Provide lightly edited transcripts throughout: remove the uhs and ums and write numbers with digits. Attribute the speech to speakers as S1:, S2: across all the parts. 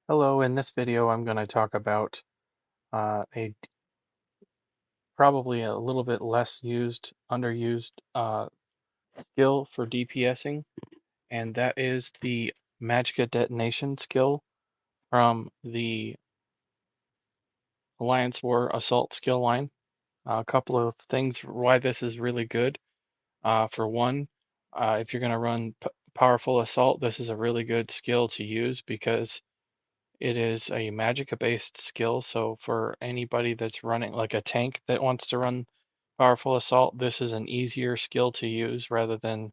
S1: Hello, in this video I'm going to talk about probably a little bit less used, underused skill for DPSing, and that is the Magicka Detonation skill from the Alliance War Assault skill line. A couple of things why this is really good. For one, if you're going to run powerful assault, this is a really good skill to use because it is a Magicka-based skill, so for anybody that's running like a tank that wants to run powerful assault, this is an easier skill to use rather than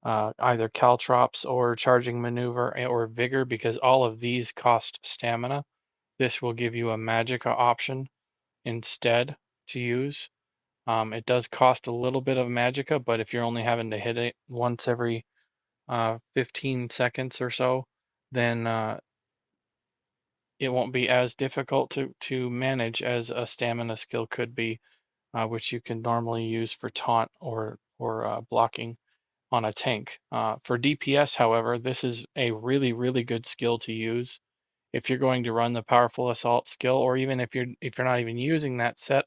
S1: either caltrops or charging maneuver or vigor, because all of these cost stamina. This will give you a Magicka option instead to use. It does cost a little bit of Magicka, but if you're only having to hit it once every 15 seconds or so, then it won't be as difficult to manage as a stamina skill could be, which you can normally use for taunt or blocking on a tank. For DPS, however, this is a really good skill to use if you're going to run the powerful assault skill, or even if you're not even using that set.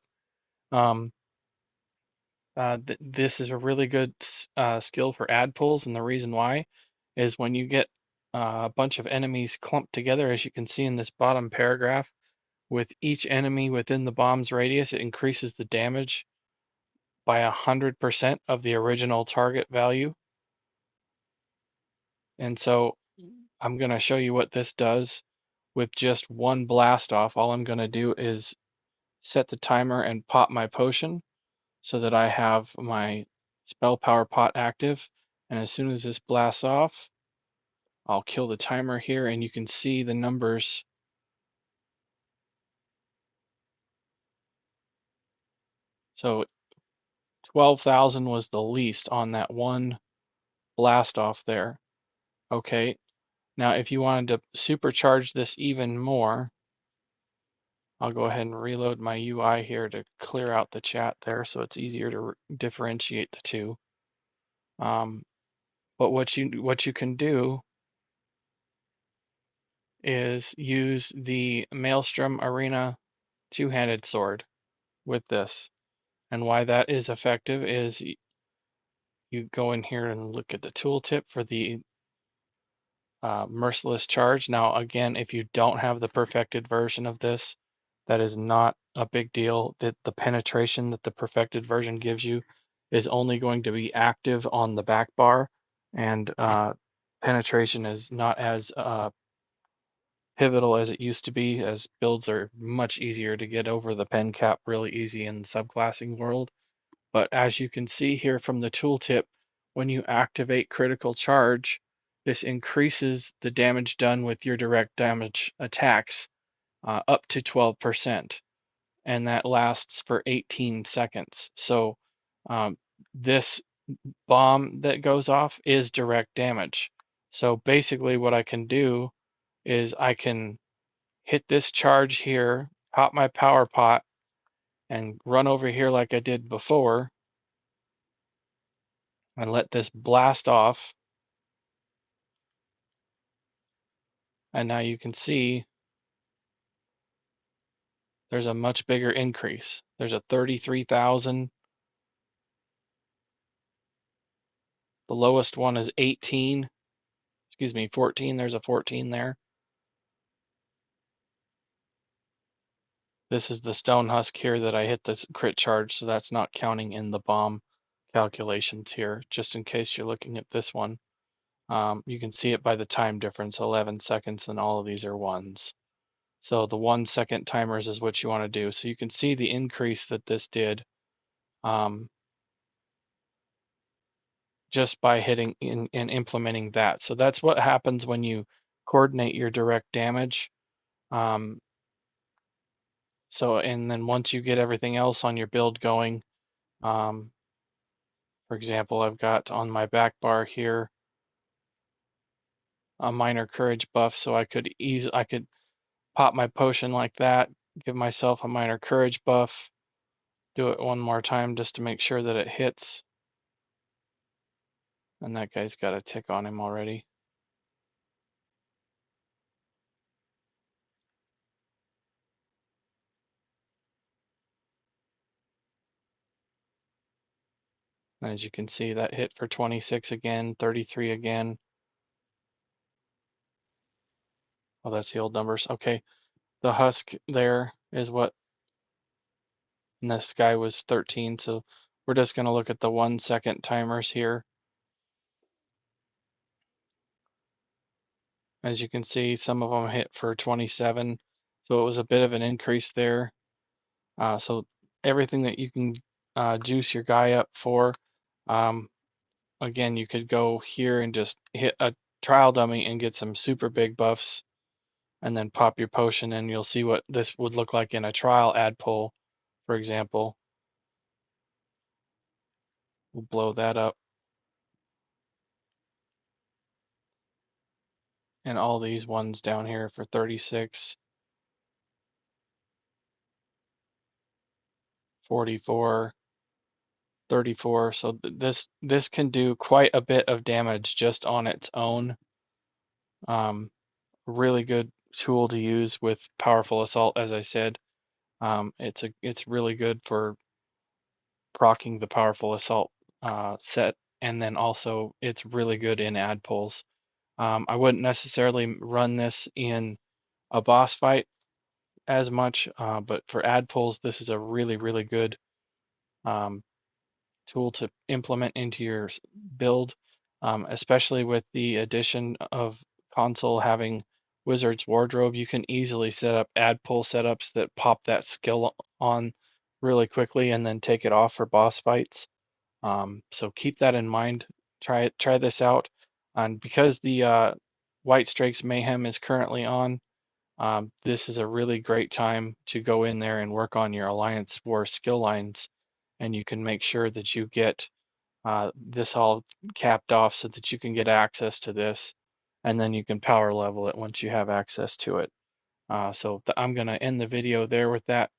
S1: Um, this is a really good skill for add pulls, and the reason why is when you get a bunch of enemies clumped together, as you can see in this bottom paragraph. With each enemy within the bomb's radius, it increases the damage by 100% of the original target value. And so I'm going to show you what this does with just one blast off. All I'm going to do is set the timer and pop my potion so that I have my spell power pot active. And as soon as this blasts off, I'll kill the timer here, and you can see the numbers. So 12,000 was the least on that one blast off there. Okay, now if you wanted to supercharge this even more, I'll go ahead and reload my UI here to clear out the chat there so it's easier to differentiate the two. But what you can do is use the Maelstrom Arena two-handed sword with this. And why that is effective is you go in here and look at the tooltip for the merciless charge. Now, again, if you don't have the perfected version of this, that is not a big deal. The penetration that the perfected version gives you is only going to be active on the back bar, and penetration is not as pivotal as it used to be, as builds are much easier to get over the pen cap really easy in the subclassing world. But as you can see here from the tooltip, when you activate critical charge, this increases the damage done with your direct damage attacks up to 12%, and that lasts for 18 seconds. So this bomb that goes off is direct damage. So basically what I can do is I can hit this charge here, pop my power pot, and run over here like I did before, and let this blast off. And now you can see there's a much bigger increase. There's a 33,000. The lowest one is 18. Excuse me, 14. There's a 14 there. This is the stone husk here that I hit this crit charge, so that's not counting in the bomb calculations here, just in case you're looking at this one. You can see it by the time difference, 11 seconds, and all of these are ones. So the 1 second timers is what you want to do. So you can see the increase that this did just by hitting and implementing that. So that's what happens when you coordinate your direct damage. And then once you get everything else on your build going, for example, I've got on my back bar here a minor courage buff, so I could pop my potion like that, give myself a minor courage buff, do it one more time just to make sure that it hits. And that guy's got a tick on him already. As you can see, that hit for 26 again, 33 again. Oh, that's the old numbers. Okay, the husk there is what, and this guy was 13. So we're just going to look at the 1 second timers here. As you can see, some of them hit for 27. So it was a bit of an increase there. So everything that you can juice your guy up for, again, you could go here and just hit a trial dummy and get some super big buffs, and then pop your potion, and you'll see what this would look like in a trial add pull, for example. We'll blow that up. And all these ones down here for 36, 44, 34. So this can do quite a bit of damage just on its own. Really good tool to use with powerful assault, as I said. It's really good for proccing the powerful assault set, and then also it's really good in add pulls. I wouldn't necessarily run this in a boss fight as much, but for add pulls, this is a really good um, tool to implement into your build, especially with the addition of console having Wizard's Wardrobe. You can easily set up add pull setups that pop that skill on really quickly and then take it off for boss fights. So keep that in mind. Try this out. And because the Whitestrake's Mayhem is currently on, this is a really great time to go in there and work on your Alliance War skill lines, and you can make sure that you get this all capped off so that you can get access to this, and then you can power level it once you have access to it. So I'm going to end the video there with that.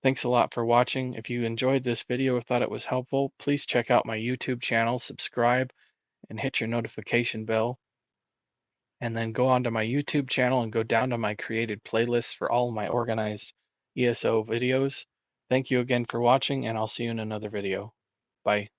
S1: Thanks a lot for watching. If you enjoyed this video or thought it was helpful, please check out my YouTube channel, subscribe, and hit your notification bell. And then go onto my YouTube channel and go down to my created playlists for all of my organized ESO videos. Thank you again for watching, and I'll see you in another video. Bye.